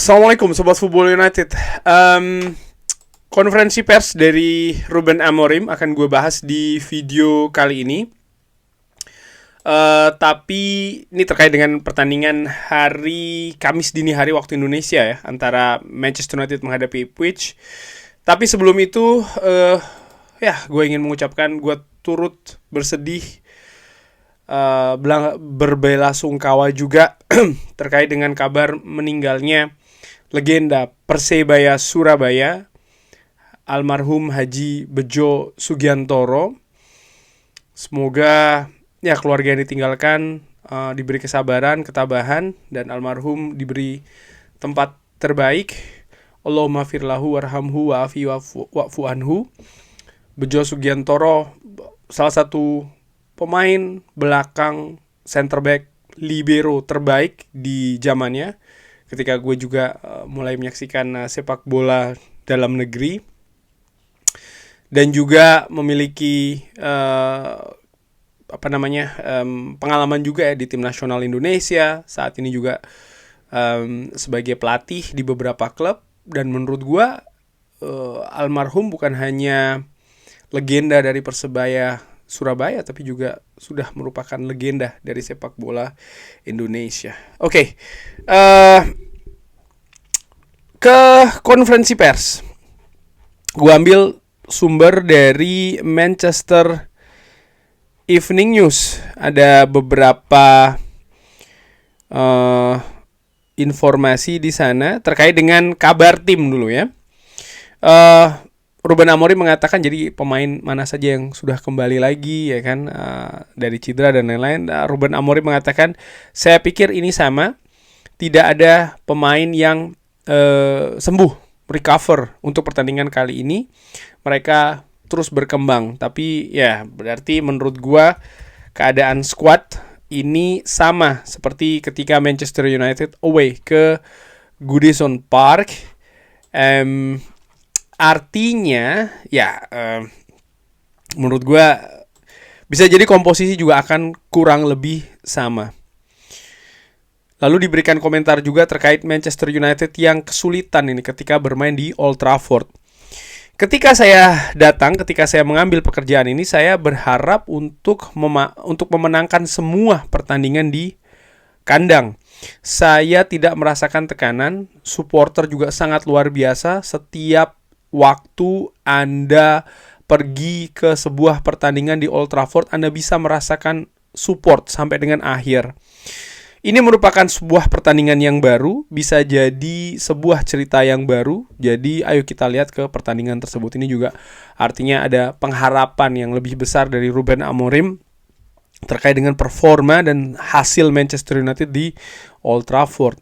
Assalamualaikum Sobat Football United. Konferensi pers dari Ruben Amorim akan gue bahas di video kali ini. Tapi ini terkait dengan pertandingan hari Kamis dini hari waktu Indonesia ya, antara Manchester United menghadapi Ipswich. Tapi sebelum itu, gue ingin mengucapkan gue turut bersedih, berbelasungkawa juga terkait dengan kabar meninggalnya legenda Persebaya Surabaya, almarhum Haji Bejo Sugiantoro. Semoga keluarga yang ditinggalkan diberi kesabaran, ketabahan, dan almarhum diberi tempat terbaik. Allahumma firlahu warhamhu wa'afi wa'fu anhu. Bejo Sugiantoro salah satu pemain belakang center back libero terbaik di zamannya, ketika gue juga mulai menyaksikan sepak bola dalam negeri, dan juga memiliki pengalaman juga ya di tim nasional Indonesia. Saat ini juga sebagai pelatih di beberapa klub. Dan menurut gue almarhum bukan hanya legenda dari Persebaya Surabaya, tapi juga sudah merupakan legenda dari sepak bola Indonesia. Oke. Ke konferensi pers, gue ambil sumber dari Manchester Evening News. Ada beberapa informasi di sana terkait dengan kabar tim dulu ya. Ruben Amorim mengatakan jadi pemain mana saja yang sudah kembali lagi ya kan, dari cedera dan lain-lain. Ruben Amorim mengatakan, saya pikir ini sama, tidak ada pemain yang sembuh, recover untuk pertandingan kali ini. Mereka terus berkembang. Tapi ya berarti menurut gua keadaan squad ini sama seperti ketika Manchester United away ke Goodison Park. Artinya menurut gua bisa jadi komposisi juga akan kurang lebih sama. Lalu diberikan komentar juga terkait Manchester United yang kesulitan ini ketika bermain di Old Trafford. Ketika saya mengambil pekerjaan ini, saya berharap untuk memenangkan semua pertandingan di kandang. Saya tidak merasakan tekanan, supporter juga sangat luar biasa. Setiap waktu Anda pergi ke sebuah pertandingan di Old Trafford, Anda bisa merasakan support sampai dengan akhir. Ini merupakan sebuah pertandingan yang baru, bisa jadi sebuah cerita yang baru. Jadi ayo kita lihat ke pertandingan tersebut. Ini juga artinya ada pengharapan yang lebih besar dari Ruben Amorim terkait dengan performa dan hasil Manchester United di Old Trafford.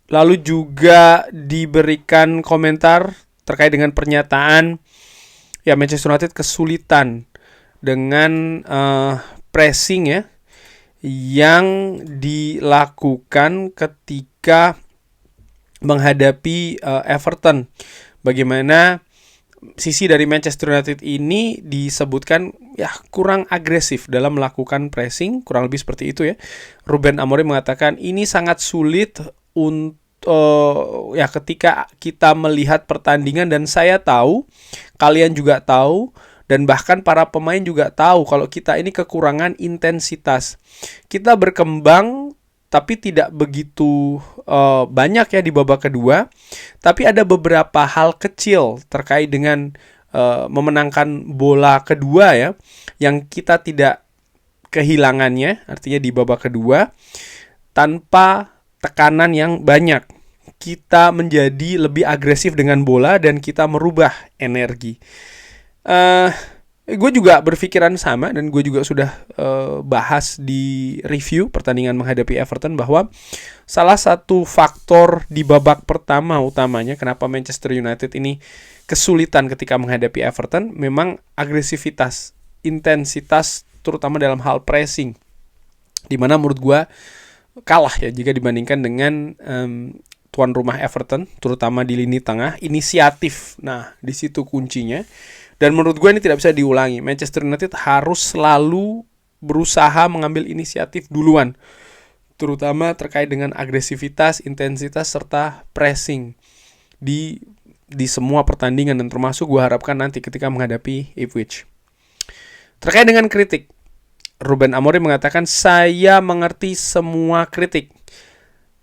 Lalu juga diberikan komentar terkait dengan pernyataan Manchester United kesulitan dengan pressing ya yang dilakukan ketika menghadapi Everton. Bagaimana sisi dari Manchester United ini disebutkan kurang agresif dalam melakukan pressing, kurang lebih seperti itu ya. Ruben Amorim mengatakan ini sangat sulit untuk ketika kita melihat pertandingan, dan saya tahu, kalian juga tahu, dan bahkan para pemain juga tahu kalau kita ini kekurangan intensitas. Kita berkembang tapi tidak begitu banyak ya di babak kedua. Tapi ada beberapa hal kecil terkait dengan memenangkan bola kedua ya, yang kita tidak kehilangannya, artinya di babak kedua tanpa tekanan yang banyak. Kita menjadi lebih agresif dengan bola dan kita merubah energi. Gue juga berpikiran sama, dan gue juga sudah bahas di review pertandingan menghadapi Everton bahwa salah satu faktor di babak pertama utamanya kenapa Manchester United ini kesulitan ketika menghadapi Everton memang agresivitas, intensitas, terutama dalam hal pressing, dimana menurut gue kalah ya jika dibandingkan dengan tuan rumah Everton, terutama di lini tengah, inisiatif. Nah, di situ kuncinya. Dan menurut gue ini tidak bisa diulangi. Manchester United harus selalu berusaha mengambil inisiatif duluan. terutama terkait dengan agresivitas, intensitas, serta pressing di semua pertandingan, dan termasuk gue harapkan nanti ketika menghadapi Ipswich. Terkait dengan kritik, Ruben Amorim mengatakan, saya mengerti semua kritik.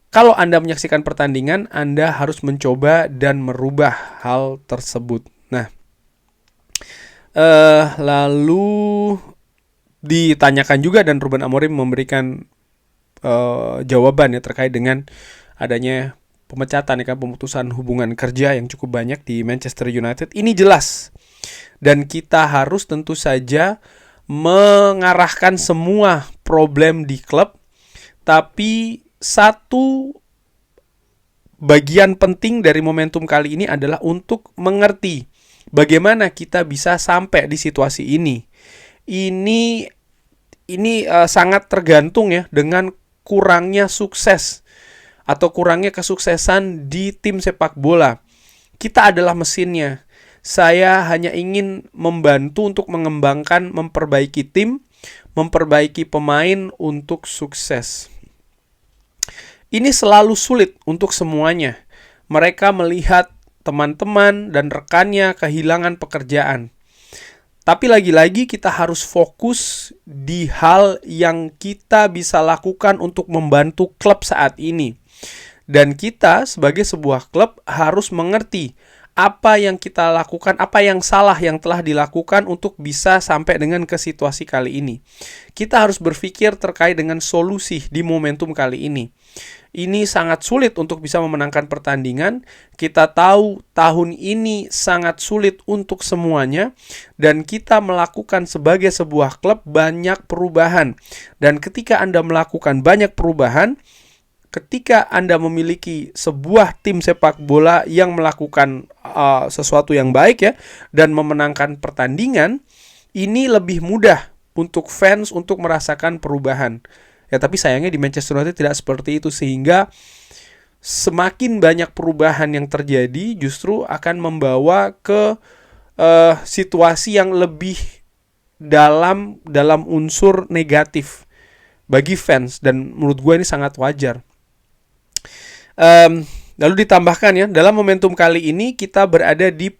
Kalau Anda menyaksikan pertandingan, Anda harus mencoba dan merubah hal tersebut. Nah, lalu ditanyakan juga, dan Ruben Amorim memberikan jawaban ya terkait dengan adanya pemecatan ya kan, pemutusan hubungan kerja yang cukup banyak di Manchester United. Ini jelas, dan kita harus tentu saja mengarahkan semua problem di klub, tapi satu bagian penting dari momentum kali ini adalah untuk mengerti bagaimana kita bisa sampai di situasi ini. Ini sangat tergantung ya dengan kurangnya sukses atau kurangnya kesuksesan di tim sepak bola. Kita adalah mesinnya. Saya hanya ingin membantu untuk mengembangkan, memperbaiki tim, memperbaiki pemain untuk sukses. Ini selalu sulit untuk semuanya. Mereka melihat teman-teman dan rekannya kehilangan pekerjaan. Tapi lagi-lagi kita harus fokus di hal yang kita bisa lakukan untuk membantu klub saat ini. Dan kita sebagai sebuah klub harus mengerti apa yang kita lakukan, apa yang salah yang telah dilakukan untuk bisa sampai dengan ke situasi kali ini. Kita harus berpikir terkait dengan solusi di momentum kali ini. Ini sangat sulit untuk bisa memenangkan pertandingan. Kita tahu tahun ini sangat sulit untuk semuanya, dan kita melakukan sebagai sebuah klub banyak perubahan. Dan ketika Anda melakukan banyak perubahan, ketika Anda memiliki sebuah tim sepak bola yang melakukan sesuatu yang baik ya, dan memenangkan pertandingan, ini lebih mudah untuk fans untuk merasakan perubahan. Ya, tapi sayangnya di Manchester United tidak seperti itu, sehingga semakin banyak perubahan yang terjadi justru akan membawa ke situasi yang lebih dalam unsur negatif bagi fans, dan menurut gue ini sangat wajar. Lalu ditambahkan ya, dalam momentum kali ini kita berada di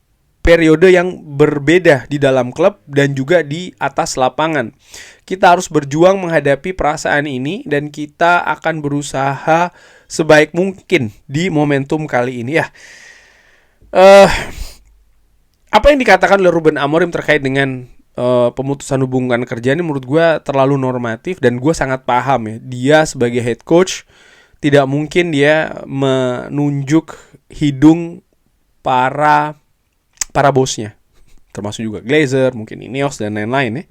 periode yang berbeda di dalam klub dan juga di atas lapangan. Kita harus berjuang menghadapi perasaan ini, dan kita akan berusaha sebaik mungkin di momentum kali ini ya. Apa yang dikatakan oleh Ruben Amorim terkait dengan pemutusan hubungan kerja ini menurut gue terlalu normatif, dan gue sangat paham ya. Dia sebagai head coach tidak mungkin dia menunjuk hidung para bosnya, termasuk juga Glazer, mungkin Ineos dan lain-lain ya.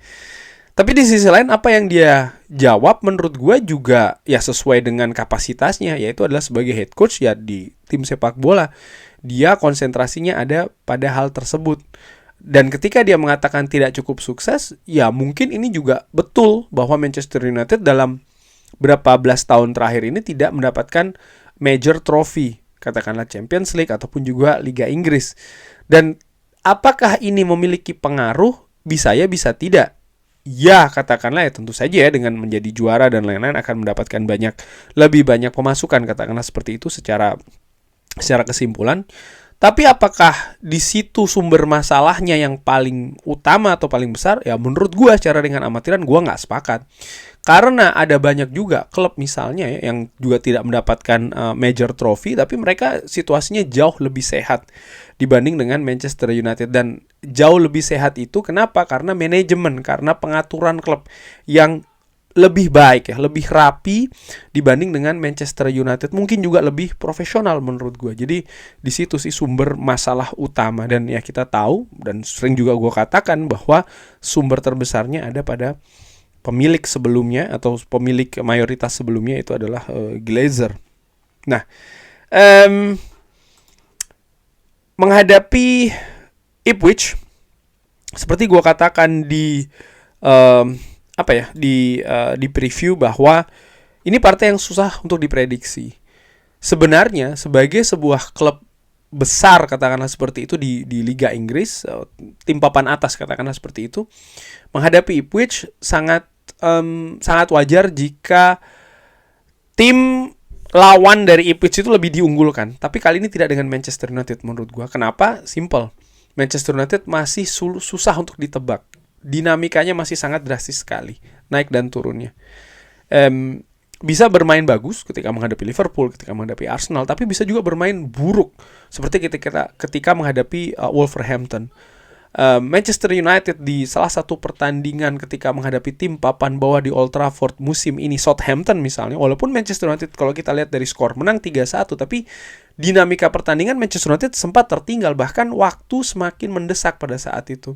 Tapi di sisi lain apa yang dia jawab menurut gue juga ya sesuai dengan kapasitasnya, yaitu adalah sebagai head coach ya di tim sepak bola. Dia konsentrasinya ada pada hal tersebut. Dan ketika dia mengatakan tidak cukup sukses, ya mungkin ini juga betul bahwa Manchester United dalam berapa belas tahun terakhir ini tidak mendapatkan major trophy, katakanlah Champions League ataupun juga Liga Inggris. Dan apakah ini memiliki pengaruh? Bisa ya, bisa tidak. Ya, katakanlah ya tentu saja ya, dengan menjadi juara dan lain-lain akan mendapatkan lebih banyak pemasukan, katakanlah seperti itu secara kesimpulan. Tapi apakah di situ sumber masalahnya yang paling utama atau paling besar? Ya menurut gue secara dengan amatiran gue nggak sepakat. Karena ada banyak juga klub misalnya ya, yang juga tidak mendapatkan major trophy, tapi mereka situasinya jauh lebih sehat dibanding dengan Manchester United. Dan jauh lebih sehat itu kenapa? Karena manajemen, karena pengaturan klub yang lebih baik ya, lebih rapi dibanding dengan Manchester United, mungkin juga lebih profesional menurut gue. Jadi di situ sih sumber masalah utama, dan ya kita tahu dan sering juga gue katakan bahwa sumber terbesarnya ada pada pemilik sebelumnya atau pemilik mayoritas sebelumnya, itu adalah Glazer. Nah, menghadapi Ipswich, seperti gue katakan di di preview, bahwa ini partai yang susah untuk diprediksi. Sebenarnya sebagai sebuah klub besar, katakanlah seperti itu di Liga Inggris, tim papan atas katakanlah seperti itu, menghadapi Ipswich sangat wajar jika tim lawan dari Ipswich itu lebih diunggulkan. Tapi kali ini tidak dengan Manchester United menurut gue. Kenapa? Simple. Manchester United masih susah untuk ditebak. Dinamikanya masih sangat drastis sekali, naik dan turunnya. Bisa bermain bagus ketika menghadapi Liverpool, ketika menghadapi Arsenal, tapi bisa juga bermain buruk seperti ketika menghadapi Wolverhampton. Manchester United di salah satu pertandingan ketika menghadapi tim papan bawah di Old Trafford musim ini, Southampton misalnya, walaupun Manchester United kalau kita lihat dari skor menang 3-1, tapi dinamika pertandingan Manchester United sempat tertinggal, bahkan waktu semakin mendesak pada saat itu.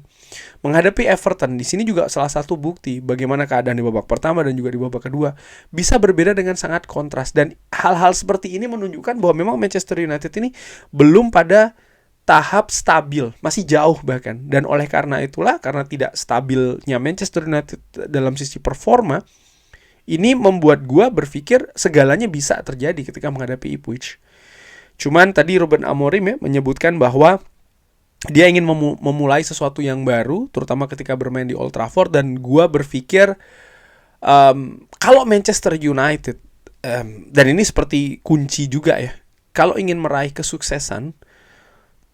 Menghadapi Everton di sini juga salah satu bukti bagaimana keadaan di babak pertama dan juga di babak kedua bisa berbeda dengan sangat kontras, dan hal-hal seperti ini menunjukkan bahwa memang Manchester United ini belum pada tahap stabil, masih jauh bahkan. Dan oleh karena itulah, karena tidak stabilnya Manchester United dalam sisi performa, ini membuat gua berpikir segalanya bisa terjadi ketika menghadapi Ipswich. Cuman tadi Ruben Amorim ya menyebutkan bahwa dia ingin memulai sesuatu yang baru, terutama ketika bermain di Old Trafford. Dan gua berpikir kalau Manchester United, dan ini seperti kunci juga ya, kalau ingin meraih kesuksesan,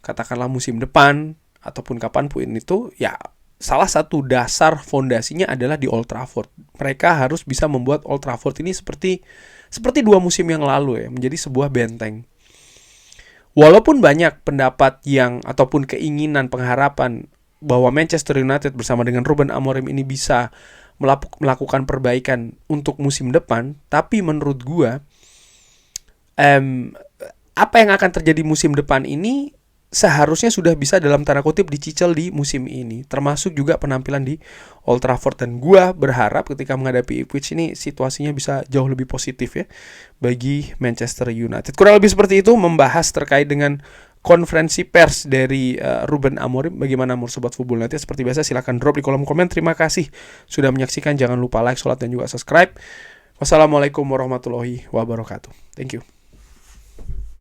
katakanlah musim depan ataupun kapanpun itu, ya salah satu dasar fondasinya adalah di Old Trafford. Mereka harus bisa membuat Old Trafford ini seperti 2 musim yang lalu ya, menjadi sebuah benteng. Walaupun banyak pendapat yang ataupun keinginan, pengharapan bahwa Manchester United bersama dengan Ruben Amorim ini bisa melakukan perbaikan untuk musim depan, tapi menurut gua apa yang akan terjadi musim depan ini seharusnya sudah bisa dalam tanda kutip dicicil di musim ini, termasuk juga penampilan di Old Trafford. Dan gua berharap ketika menghadapi Ipswich ini situasinya bisa jauh lebih positif ya bagi Manchester United. Kurang lebih seperti itu membahas terkait dengan konferensi pers dari Ruben Amorim. Bagaimana menurut Sobat Football United? Seperti biasa silahkan drop di kolom komen. Terima kasih sudah menyaksikan. Jangan lupa like, sholat, dan juga subscribe. Wassalamualaikum warahmatullahi wabarakatuh. Thank you.